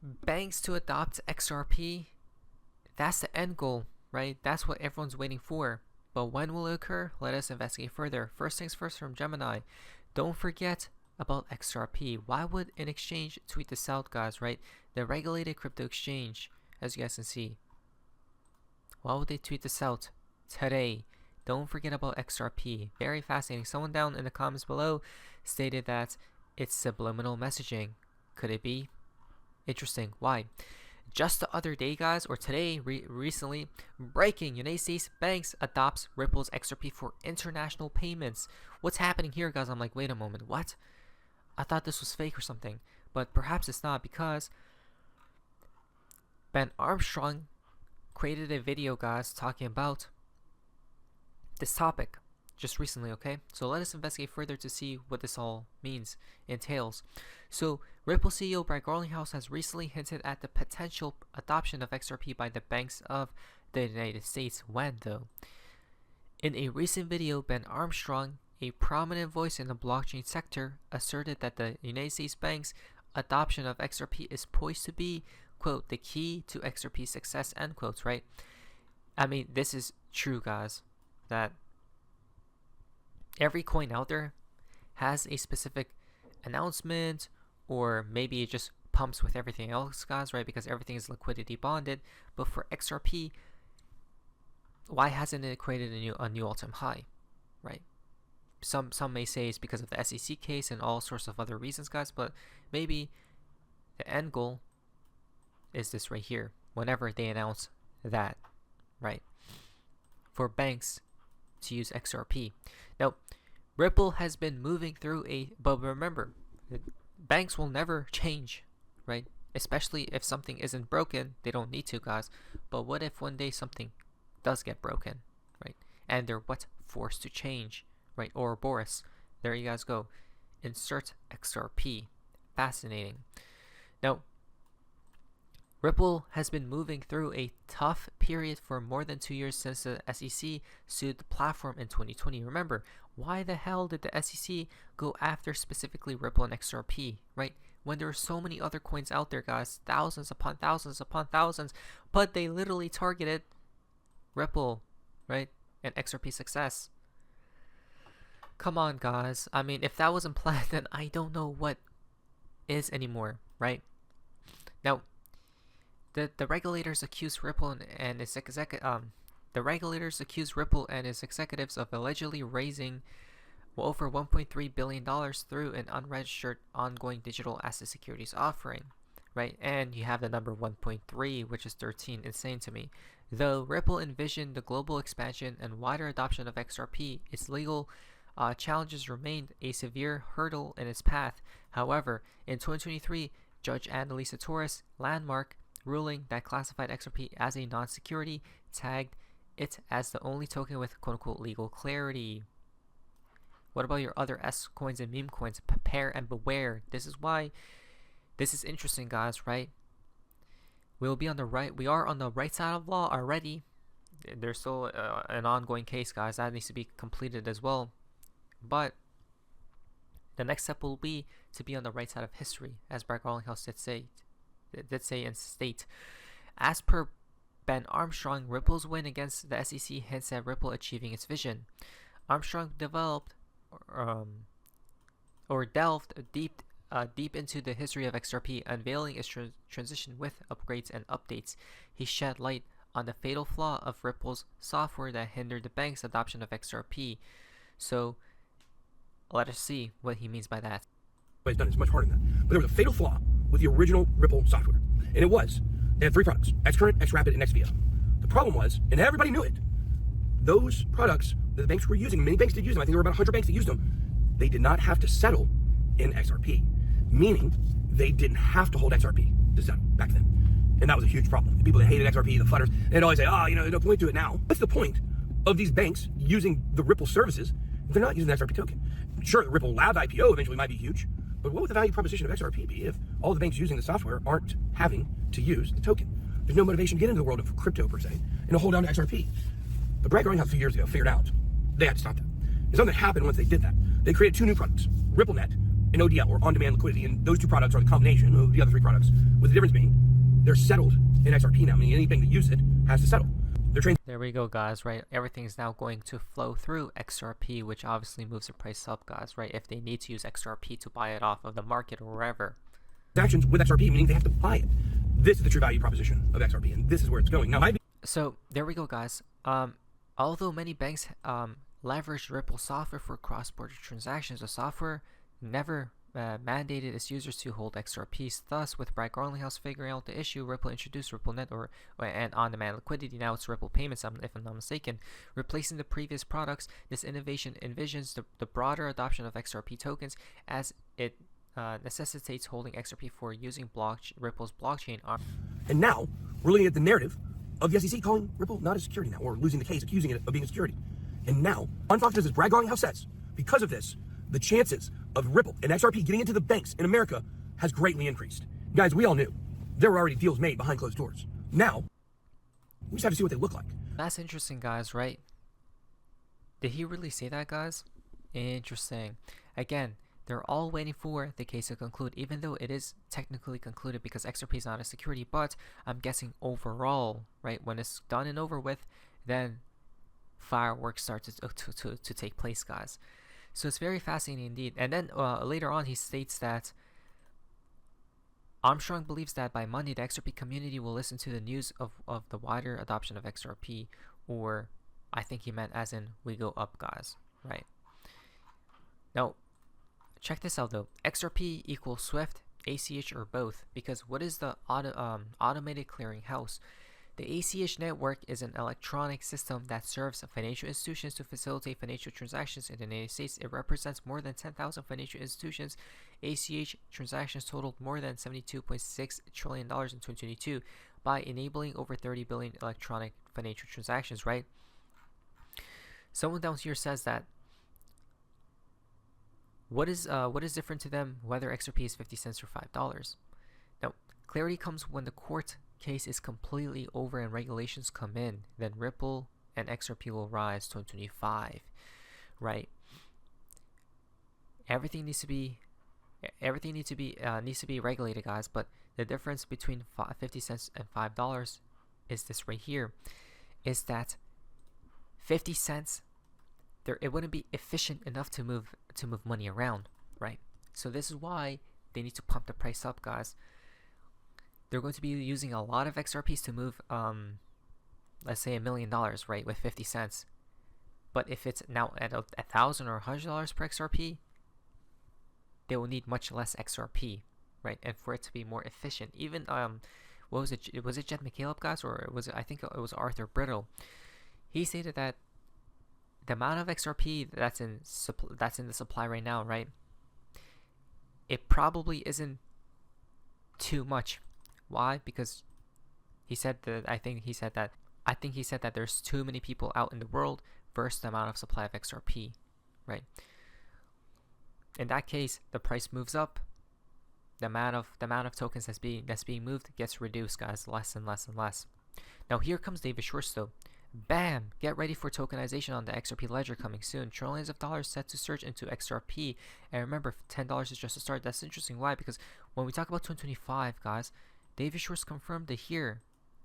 banks to adopt XRP, that's the end goal, right? That's what everyone's waiting for. But when will it occur? Let us investigate further. First things first from Gemini. Don't forget about XRP. Why would an exchange tweet this out, guys, right? The regulated crypto exchange, as you guys can see. Why would they tweet this out today? Don't forget about XRP. Very fascinating. Someone down in the comments below stated that it's subliminal messaging. Could it be? Interesting. Why? Just the other day, guys, or today, recently, breaking: United States banks adopts Ripple's XRP for international payments. What's happening here, guys? I'm like, wait a moment, what? I thought this was fake or something, but perhaps it's not, because Ben Armstrong created a video, guys, talking about this topic just recently. Okay, so let us investigate further to see what this all means, entails. So Ripple CEO Brad Garlinghouse has recently hinted at the potential adoption of XRP by the banks of the United States. When, though? In a recent video, Ben Armstrong, a prominent voice in the blockchain sector, asserted that the United States banks' adoption of XRP is poised to be, quote, the key to XRP's success, end quotes, right? I mean, this is true, guys, that every coin out there has a specific announcement, or maybe it just pumps with everything else, guys, right? Because everything is liquidity bonded. But for XRP, why hasn't it created a new all-time high, right? Some may say it's because of the SEC case and all sorts of other reasons, guys, but maybe the end goal is this right here, whenever they announce that, right? For banks to use XRP. Now, Ripple has been moving through but remember, banks will never change, right? Especially if something isn't broken. They don't need to, guys. But what if one day something does get broken, right? And they're forced to change, right? Ouroboros. There you guys go. Insert XRP. Fascinating. Now, Ripple has been moving through a tough period for more than 2 years since the SEC sued the platform in 2020. Remember, why the hell did the SEC go after specifically Ripple and XRP, right? When there are so many other coins out there, guys, thousands upon thousands upon thousands, but they literally targeted Ripple, right? And XRP success. Come on, guys. I mean, if that wasn't planned, then I don't know what is anymore, right? Now, the regulators accused Ripple and its executives of allegedly raising over $1.3 billion through an unregistered ongoing digital asset securities offering, right? And you have the number 1.3, which is 13, insane to me. Though Ripple envisioned the global expansion and wider adoption of XRP, its legal challenges remained a severe hurdle in its path. However, in 2023, Judge Annalisa Torres' landmark ruling that classified XRP as a non-security tagged it as the only token with quote-unquote legal clarity. What about your other S coins and meme coins? Prepare and beware. This is why this is interesting, guys, right? We are on the right side of law already. There's still an ongoing case, guys, that needs to be completed as well. But the next step will be to be on the right side of history, as Brad Garlinghouse did say and state. As per Ben Armstrong, Ripple's win against the SEC hints at Ripple achieving its vision. Armstrong delved deep into the history of XRP, unveiling its transition with upgrades and updates. He shed light on the fatal flaw of Ripple's software that hindered the bank's adoption of XRP. So, let us see what he means by that. But it's done. It's much harder than that. But there was a fatal flaw with the original Ripple software, and it was they had 3 products: XCurrent, XRapid, and XVIA. The problem was, and everybody knew it, those products that the banks were using, many banks did use them. I think there were about 100 banks that used them. They did not have to settle in XRP, meaning they didn't have to hold XRP to settle back then, and that was a huge problem. The people that hated XRP, the flooders, they'd always say, there's no point to it now. What's the point of these banks using the Ripple services if they're not using the XRP token? Sure, the Ripple Lab IPO eventually might be huge, but what would the value proposition of XRP be if all the banks using the software aren't having to use the token? There's no motivation to get into the world of crypto per se and to hold on to XRP. But Brad Garlinghouse a few years ago figured out they had to stop that. And something happened once they did that. They created 2 new products, RippleNet and ODL, or on-demand liquidity, and those two products are the combination of the other three products, with the difference being they're settled in XRP now, meaning anything that use it has to settle. There we go, guys, right? Everything is now going to flow through XRP, which obviously moves the price up, guys, right? If they need to use XRP to buy it off of the market or wherever. Transactions with XRP, meaning they have to buy it. This is the true value proposition of XRP, and this is where it's going. Now, so there we go, guys. Although many banks leverage Ripple software for cross-border transactions, the software never mandated its users to hold XRPs. Thus, with Brad Garlinghouse figuring out the issue, Ripple introduced RippleNet and on-demand liquidity. Now it's Ripple Payments, if I'm not mistaken. Replacing the previous products, this innovation envisions the broader adoption of XRP tokens as it necessitates holding XRP for using Ripple's blockchain. And now we're looking at the narrative of the SEC calling Ripple not a security now, or losing the case, accusing it of being a security. And now, on Fox Business, Brad Garlinghouse says, because of this, the chances of Ripple and XRP getting into the banks in America has greatly increased. Guys, we all knew there were already deals made behind closed doors. Now, we just have to see what they look like. That's interesting, guys, right? Did he really say that, guys? Interesting. Again, they're all waiting for the case to conclude, even though it is technically concluded because XRP is not a security. But I'm guessing overall, right, when it's done and over with, then fireworks start to take place, guys. So it's very fascinating indeed. And then later on, he states that Armstrong believes that by Monday, the XRP community will listen to the news of the wider adoption of XRP, or I think he meant as in we go up, guys, right? Now, check this out though. XRP equals SWIFT, ACH, or both, because what is the automated clearing house? The ACH network is an electronic system that serves financial institutions to facilitate financial transactions in the United States. It represents more than 10,000 financial institutions. ACH transactions totaled more than $72.6 trillion in 2022 by enabling over 30 billion electronic financial transactions, right? Someone down here says that what is different to them whether XRP is 50 cents or $5? Now, clarity comes when the court case is completely over and regulations come in. Then Ripple and XRP will rise 2025, right? Everything needs to be regulated, guys. But the difference between 50 cents and $5 is this right here, is that 50 cents it wouldn't be efficient enough to move money around, right? So this is why they need to pump the price up, guys. They're going to be using a lot of XRPs to move, let's say $1 million, right, with 50 cents. But if it's now at $1,000 or $100 per XRP, they will need much less XRP, right? And for it to be more efficient, even what was it? Was it Jet McCaleb, guys, or I think it was Arthur Brittle? He stated that the amount of XRP that's in the supply right now, right? It probably isn't too much. Why? Because he said that I think he said that there's too many people out in the world versus the amount of supply of XRP, right? In that case, the price moves up. The amount of tokens that's being moved gets reduced, guys, less and less and less. Now here comes David Schwartz though. Bam! Get ready for tokenization on the XRP ledger coming soon. Trillions of dollars set to surge into XRP. And remember, $10 is just a start. That's interesting. Why? Because when we talk about 2025, guys, David Schwartz confirmed it here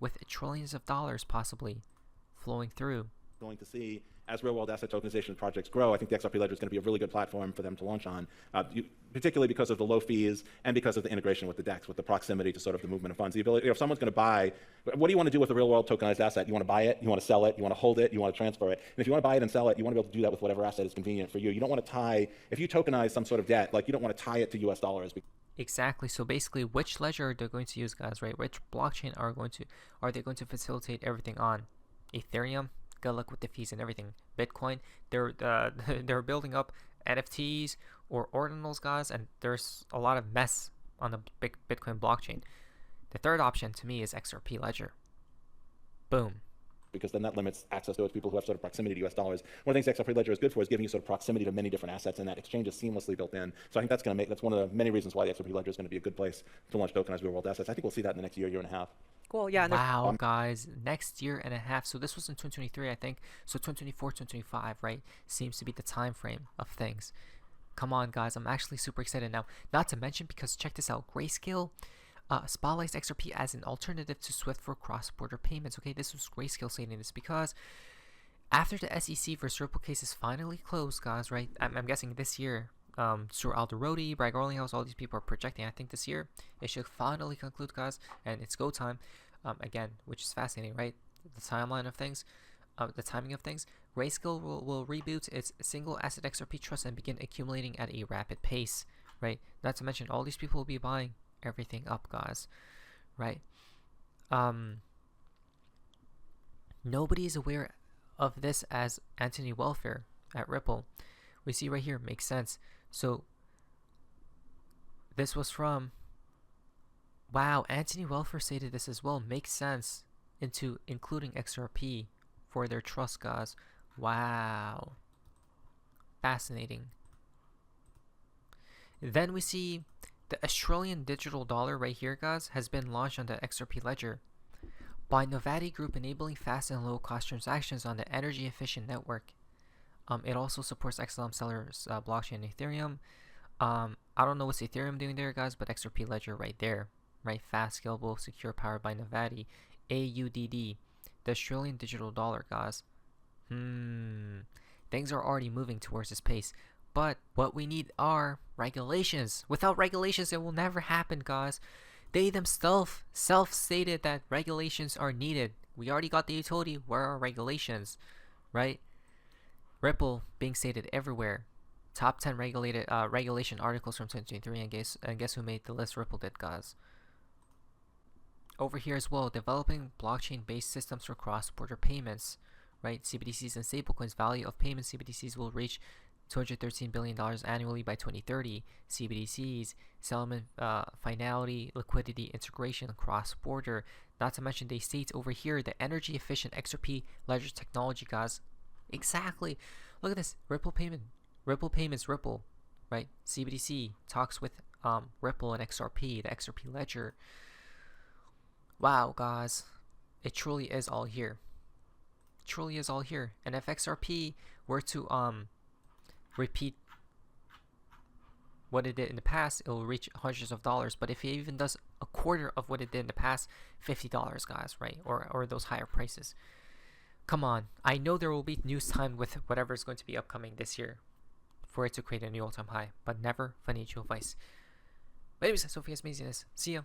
with trillions of dollars possibly flowing through. Going to see as real world asset tokenization projects grow, I think the XRP ledger is going to be a really good platform for them to launch on, particularly because of the low fees and because of the integration with the DEX, with the proximity to sort of the movement of funds. The ability, if someone's going to buy, what do you want to do with a real world tokenized asset? You want to buy it, you want to sell it, you want to hold it, you want to transfer it. And if you want to buy it and sell it, you want to be able to do that with whatever asset is convenient for you. You don't want to tie, if you tokenize some sort of debt, like you don't want to tie it to US dollars. Exactly. So basically, which ledger they're going to use, guys, right? Which blockchain are they going to facilitate everything on? Ethereum? Good luck with the fees and everything. Bitcoin, they're building up NFTs or ordinals, guys, and there's a lot of mess on the big Bitcoin blockchain. The third option to me is XRP ledger. Boom. Because then that limits access to those people who have sort of proximity to US dollars. One of the things XRP ledger is good for is giving you sort of proximity to many different assets, and that exchange is seamlessly built in. So I think that's one of the many reasons why the XRP ledger is going to be a good place to launch tokenized real world assets. I think we'll see that in the next year and a half. Cool, yeah. Wow, guys, next year and a half. So this was in 2023, I think. So 2024, 2025, right? Seems to be the time frame of things. Come on, guys. I'm actually super excited now. Not to mention, because check this out. Grayscale spotlights XRP as an alternative to SWIFT for cross-border payments. Okay, this was Grayscale saying this because after the SEC versus Ripple case is finally closed, guys, right? I'm guessing this year. Stuart Alderodi, Bragg Orlinghouse, all these people are projecting, I think this year it should finally conclude, guys, and it's go time. Again, which is fascinating, right? The timeline of things, the timing of things. Grayscale will reboot its single asset XRP trust and begin accumulating at a rapid pace, right? Not to mention, all these people will be buying everything up, guys, right? Nobody is aware of this as anti-welfare at Ripple. We see right here, makes sense. So this was from, wow, Anthony Welfare stated this as well, makes sense, into including XRP for their trust, guys. Wow, fascinating. Then we see the Australian digital dollar right here, guys, has been launched on the XRP ledger by Novati Group, enabling fast and low cost transactions on the energy efficient network. It also supports XLM sellers, blockchain, and Ethereum. I don't know what's Ethereum doing there, guys, but XRP ledger right there, right? Fast, scalable, secure, powered by Novati. AUDD, the Australian digital dollar, guys. Things are already moving towards this pace, but what we need are regulations. Without regulations, it will never happen, guys. They themselves self-stated that regulations are needed. We already got the utility. Where are regulations, right? Ripple being stated everywhere. Top 10 regulation articles from 2023, and guess who made the list? Ripple did, guys. Over here as well, developing blockchain-based systems for cross-border payments, right? CBDCs and stablecoins. Value of payment CBDCs will reach $213 billion annually by 2030. CBDCs, settlement, finality, liquidity, integration, cross-border. Not to mention, they state over here the energy-efficient XRP ledger technology, guys. Exactly. Look at this. Ripple payments, Ripple, right? CBDC talks with Ripple and XRP, the XRP ledger. Wow, guys. It truly is all here. It truly is all here. And if XRP were to repeat what it did in the past, it will reach hundreds of dollars. But if it even does a quarter of what it did in the past, $50, guys, right? Or those higher prices. Come on. I know there will be news timed with whatever is going to be upcoming this year for it to create a new all-time high, but never financial advice. But anyways, Sophia's amazingness. See ya.